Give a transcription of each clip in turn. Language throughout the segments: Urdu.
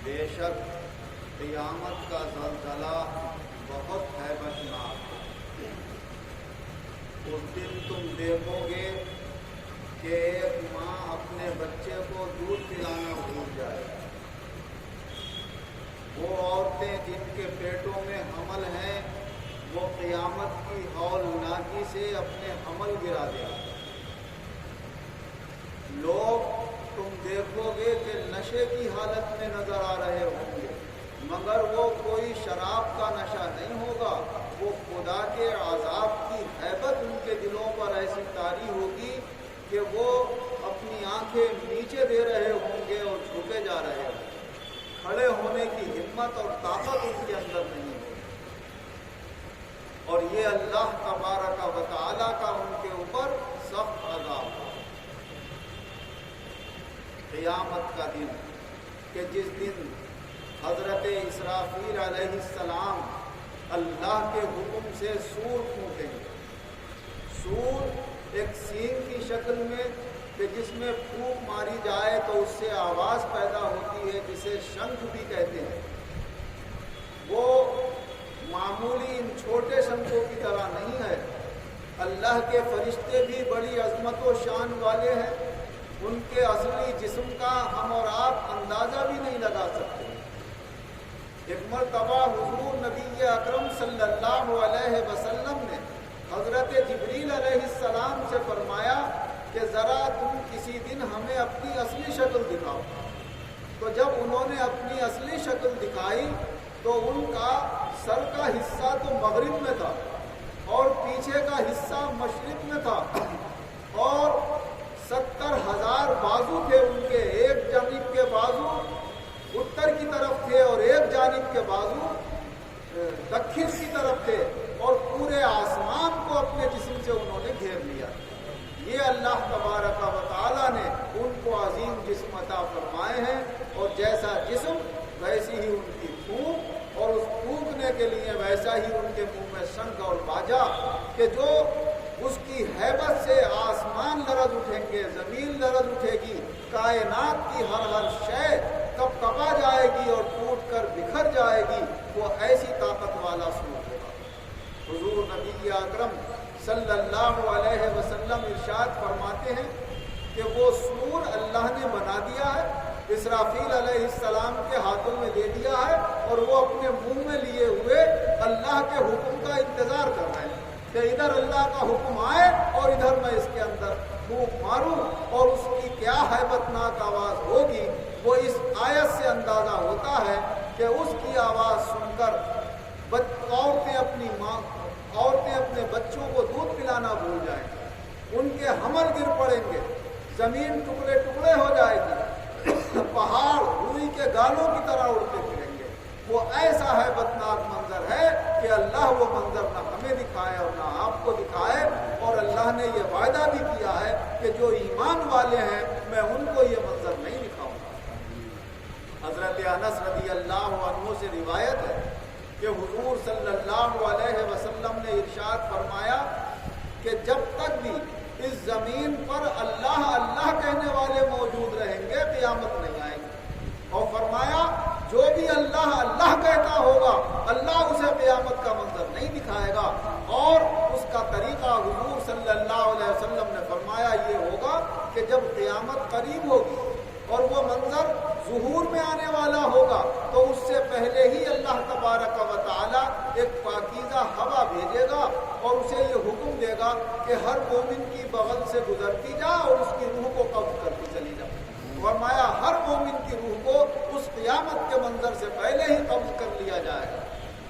بے شک قیامت کا زلزلہ بہت ہیبتناک ہے۔ اس دن تم دیکھو گے کہ ایک ماں اپنے بچے کو دودھ پلانا بھول جائے، وہ عورتیں جن کے پیٹوں میں حمل ہیں وہ قیامت کی ہولناکی سے اپنے حمل گرا دیں۔ لوگ تم دیکھو گے کہ نشے کی حالت میں نظر آ رہے ہوں گے، مگر وہ کوئی شراب کا نشہ نہیں ہوگا، وہ خدا کے عذاب کی ہیبت ان کے دلوں پر ایسی طاری ہوگی کہ وہ اپنی آنکھیں نیچے دے رہے ہوں گے اور جھکے جا رہے ہوں گے، کھڑے ہونے کی ہمت اور طاقت ان کے اندر نہیں ہوگی۔ اور یہ اللہ تبارک و تعالیٰ کا ان کے اوپر سخت عذاب ہے۔ قیامت کا دن کہ جس دن حضرت اسرافیل علیہ السلام اللہ کے حکم سے سور پھونکیں گے۔ سور ایک سینگ کی شکل میں کہ جس میں پھونک ماری جائے تو اس سے آواز پیدا ہوتی ہے، جسے شنکھ بھی کہتے ہیں۔ وہ معمولی ان چھوٹے شنکھوں کی طرح نہیں ہے۔ اللہ کے فرشتے بھی بڑی عظمت و شان والے ہیں، ان کے اصلی جسم کا ہم اور آپ اندازہ بھی نہیں لگا سکتے۔ ایک مرتبہ حضور نبی اکرم صلی اللہ علیہ وسلم نے حضرت جبریل علیہ السلام سے فرمایا کہ ذرا تم کسی دن ہمیں اپنی اصلی شکل دکھاؤ۔ تو جب انہوں نے اپنی اصلی شکل دکھائی تو ان کا سر کا حصہ تو مغرب میں تھا اور پیچھے کا حصہ مشرق میں تھا، اور 70,000 بازو تھے ان کے، ایک جانب کے بازو اتر کی طرف تھے اور ایک جانب کے بازو دکھن کی طرف تھے، اور پورے آسمان کو اپنے جسم سے انہوں نے گھیر لیا۔ یہ اللہ تبارک و تعالیٰ نے ان کو عظیم جسم عطا فرمائے ہیں، اور جیسا جسم ویسی ہی ان کی پھونک، اور اس پھونکنے کے لیے ویسا ہی ان کے منہ میں شنکھ اور باجا کہ جو اس کی ہیبت سے آسمان لرز اٹھیں گے، زمین لرز اٹھے گی، کائنات کی ہر شے کب کپا جائے گی اور ٹوٹ کر بکھر جائے گی۔ وہ ایسی طاقت والا سور ہوگا۔ حضور نبی اکرم صلی اللہ علیہ وسلم ارشاد فرماتے ہیں کہ وہ سور اللہ نے بنا دیا ہے، اسرافیل علیہ السلام کے ہاتھوں میں دے دیا ہے، اور وہ اپنے منہ میں لیے ہوئے اللہ کے حکم کا انتظار کر رہے ہیں کہ ادھر اللہ کا حکم آئے اور ادھر میں اس کے اندر پھونک ماروں، اور اس کی کیا ہیبت ناک آواز ہوگی۔ وہ اس آیت سے اندازہ ہوتا ہے کہ اس کی آواز سن کر عورتیں اپنے بچوں کو دودھ پلانا بھول جائیں گی، ان کے حمل گر پڑیں گے، زمین ٹکڑے ٹکڑے ہو جائے گی، پہاڑ روئی کے گالوں کی طرح اڑتے پھریں گے۔ وہ ایسا ہیبتناک منظر ہے کہ اللہ وہ منظر نہ ہمیں دکھائے اور نہ آپ کو دکھائے، اور اللہ نے یہ وعدہ بھی کیا ہے کہ جو ایمان والے ہیں میں ان کو یہ منظر نہیں دکھاؤں گا۔ حضرت انس رضی اللہ عنہ سے روایت ہے کہ حضور صلی اللہ علیہ وسلم نے ارشاد فرمایا کہ جب تک بھی اس زمین پر اللہ اللہ کہنے والے موجود رہیں گے قیامت نہیں آئے گی، اور فرمایا جو بھی اللہ اللہ کہتا ہوگا اللہ اسے قیامت کا منظر نہیں دکھائے گا، اور اس کا طریقہ حضور صلی اللہ علیہ وسلم نے فرمایا یہ ہوگا کہ جب قیامت قریب ہوگی اور وہ منظر ظہور میں آنے والا ہوگا تو اس سے پہلے ہی اللہ تبارک و تعالیٰ ایک پاکیزہ ہوا بھیجے گا اور اسے یہ حکم دے گا کہ ہر مومن کی بغل سے گزرتی جا اور اس کی روح کو قبض کرتی چلی جا۔ فرمایا ہر مومن کی روح کو اس قیامت کے منظر سے پہلے ہی قبض کر لیا جائے گا۔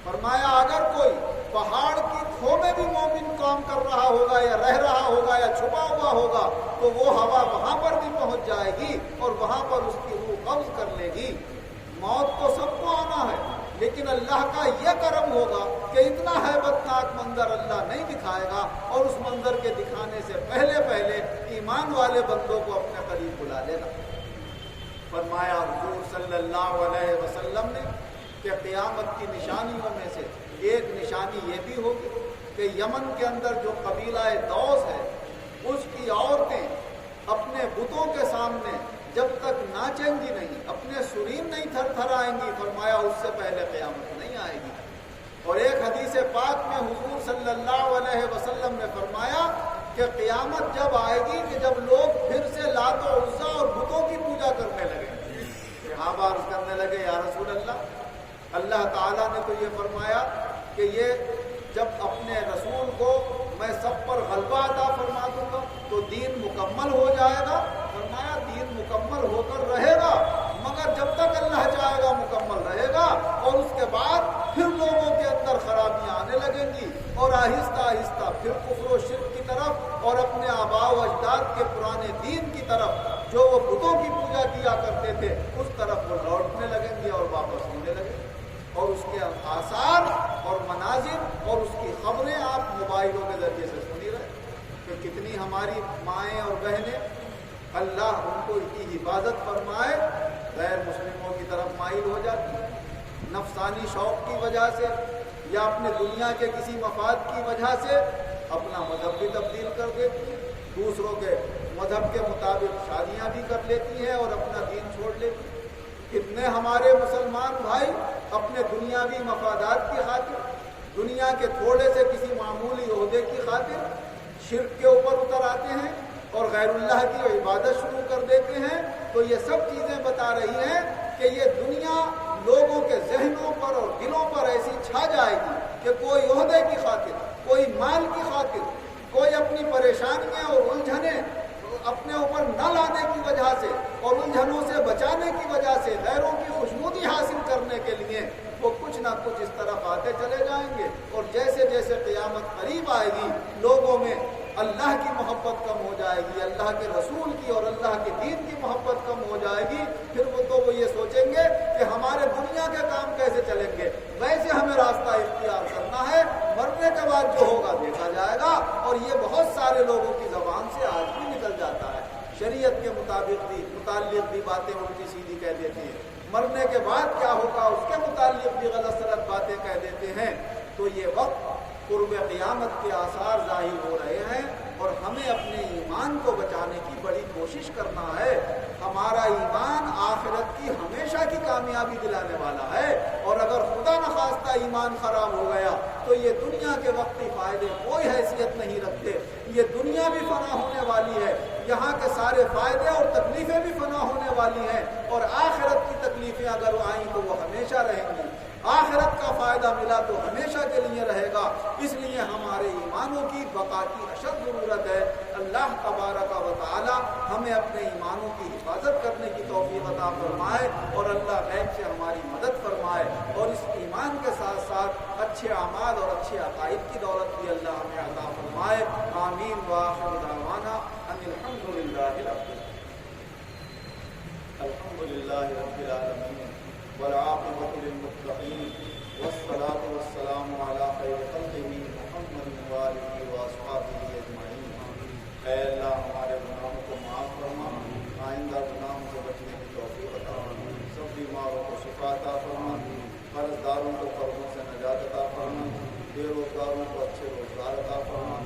فرمایا اگر کوئی پہاڑ کی کھو میں بھی مومن کام کر رہا ہوگا یا رہ رہا ہوگا یا چھپا ہوا ہوگا تو وہ ہوا وہاں پر بھی پہنچ جائے گی اور وہاں پر اس کی روح قبض کر لے گی۔ موت تو سب کو آنا ہے، لیکن اللہ کا یہ کرم ہوگا کہ اتنا ہیبتناک منظر اللہ نہیں دکھائے گا، اور اس منظر کے دکھانے سے پہلے پہلے ایمان والے بندوں کو اپنے قریب بلا لے گا۔ فرمایا حضور صلی اللہ علیہ وسلم نے کہ قیامت کی نشانیوں میں سے ایک نشانی یہ بھی ہوگی کہ یمن کے اندر جو قبیلہ دوس ہے اس کی عورتیں اپنے بتوں کے سامنے جب تک ناچیں گی نہیں، اپنے سرین نہیں تھر تھر آئیں گی، فرمایا اس سے پہلے قیامت نہیں آئے گی۔ اور ایک حدیث پاک میں حضور صلی اللہ علیہ وسلم نے فرمایا کہ قیامت جب آئے گی کہ جب لوگ پھر سے لات و عزا اور بتوں کی پوجا کرنے لگے، صحابہ عرض کرنے لگے یا رسول اللہ تعالیٰ نے تو یہ فرمایا کہ یہ جب اپنے رسول کو میں سب پر غلبہ عطا فرما دوں گا تو دین مکمل ہو جائے گا۔ فرمایا دین مکمل ہو کر رہے گا، مگر جب تک اللہ چاہے گا مکمل رہے گا، اور اس کے بعد پھر لوگوں کے اندر خرابیاں آنے لگیں گی، اور آہستہ آہستہ پھر کفر و شرک کی طرف اور اپنے آباء و اجداد کے پرانے دین کی طرف جو وہ بتوں کی پوجا کیا کرتے تھے اس طرف وہ لوٹنے لگیں گے اور واپس ہونے لگیں گے۔ اور اس کے آثار اور مناظر اور اس کی خبریں آپ موبائلوں کے ذریعے سے سنی رہے کہ کتنی ہماری مائیں اور بہنیں اللہ ان کو کی حفاظت فرمائے غیر مسلموں کی طرف مائل ہو جاتی ہیں، نفسانی شوق کی وجہ سے یا اپنے دنیا کے کسی مفاد کی وجہ سے اپنا مذہب بھی تبدیل کر دیتی ہیں، دوسروں کے مذہب کے مطابق شادیاں بھی کر لیتی ہیں اور اپنا دین چھوڑ لیتی ہیں۔ کتنے ہمارے مسلمان بھائی اپنے دنیاوی مفادات کی خاطر، دنیا کے تھوڑے سے کسی معمولی عہدے کی خاطر شرک کے اوپر اتر آتے ہیں اور غیر اللہ کی عبادت شروع کر دیتے ہیں۔ تو یہ سب چیزیں بتا رہی ہیں کہ یہ دنیا لوگوں کے ذہنوں پر اور دلوں پر ایسی چھا جائے گی کہ کوئی عہدے کی خاطر، کوئی مال کی خاطر، کوئی اپنی پریشانیاں اور الجھنیں اپنے اوپر نہ لانے کی وجہ سے اور الجھنوں سے بچانے کی وجہ سے غیروں کی خوشنودی حاصل کرنے کے لیے وہ کچھ نہ کچھ اس طرف آتے چلے جائیں گے، اور جیسے جیسے قیامت قریب آئے گی لوگوں میں اللہ کی محبت کم ہو جائے گی، اللہ کے رسول کی اور اللہ کے دین کی محبت کم ہو جائے گی، پھر وہ یہ سوچیں گے کہ ہمارے دنیا کے کام کیسے چلیں گے، ویسے ہمیں راستہ اختیار کرنا ہے، مرنے کے بعد جو ہوگا دیکھا جائے گا۔ اور یہ بہت سارے لوگوں کی زبان سے آج بھی نکل جاتا ہے، شریعت کے مطابق بھی متعلق بھی باتیں الٹی سیدھی کہہ دیتے ہیں، مرنے کے بعد کیا ہوگا اس کے متعلق بھی غلط سلط باتیں کہہ دیتے ہیں۔ تو یہ وقت قرب قیامت کے آثار ظاہر ہو رہے ہیں اور ہمیں اپنے ایمان کو بچانے کی بڑی کوشش کرنا ہے۔ ہمارا ایمان آخرت کی ہمیشہ کی کامیابی دلانے والا ہے، اور اگر خدا نخواستہ ایمان خراب ہو گیا تو یہ دنیا کے وقتی فائدے کوئی حیثیت نہیں رکھتے۔ یہ دنیا بھی فنا ہونے والی ہے، یہاں کے سارے فائدے اور تکلیفیں بھی فنا ہونے والی ہیں، اور آخرت کی تکلیفیں اگر آئیں تو وہ ہمیشہ رہیں گی۔ آخرت کا فائدہ ملا تو ہمیشہ کے لیے رہے گا، اس لیے ہمارے ایمانوں کی بقا کی اشد ضرورت ہے۔ اللہ تبارک و تعالی ہمیں اپنے ایمانوں کی حفاظت کرنے کی توفیق عطا فرمائے، اور اللہ غیب سے ہماری مدد فرمائے، اور اس ایمان کے ساتھ ساتھ اچھے اعمال اور اچھے عقائد کی دولت بھی اللہ ہمیں عطا فرمائے۔ آمین وآخر دعوانا ان الحمدللہ رب العالمین والعاقبۃ للمتقین والصلاة والسلام علی خیر خلقہ محمد وآلہ واصحابہ اجمعین۔ اے اللہ ہمارے گناہوں کو معاف فرما، آئندہ گناہوں سے بچنے کی توفیق عطا فرما، سب بیماروں کو شفا عطا فرما، قرض داروں کو قرضوں سے نجات عطا فرما، بے روزگاروں کو اچھے روزگار عطا فرما،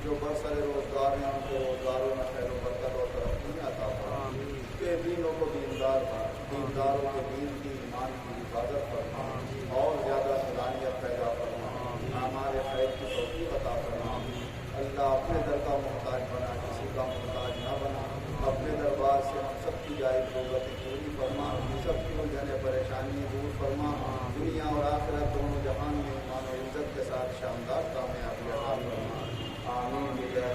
جو برسر روزگار ہیں ان کو روزگاروں میں خیر و برکت اور ترقی عطا فرما، بے دینوں کو دیندار فرما، دینداروں کے دین کی ایمان کی حفاظت فرما، اور زیادہ صلاحیت پیدا فرما، ہمارے خیر کی توفیق عطا فرما۔ اللہ اپنے در کا محتاج بنا، کسی کا محتاج نہ بنا، اپنے دربار سے ہم سب کی جائز ضرورتیں پوری فرما، سب کی الجھنیں پریشانی دور فرما، دنیا اور آخرت دونوں جہان میں ایمان و عزت کے ساتھ شاندار کامیابی عطا فرما۔ آمین بجاہ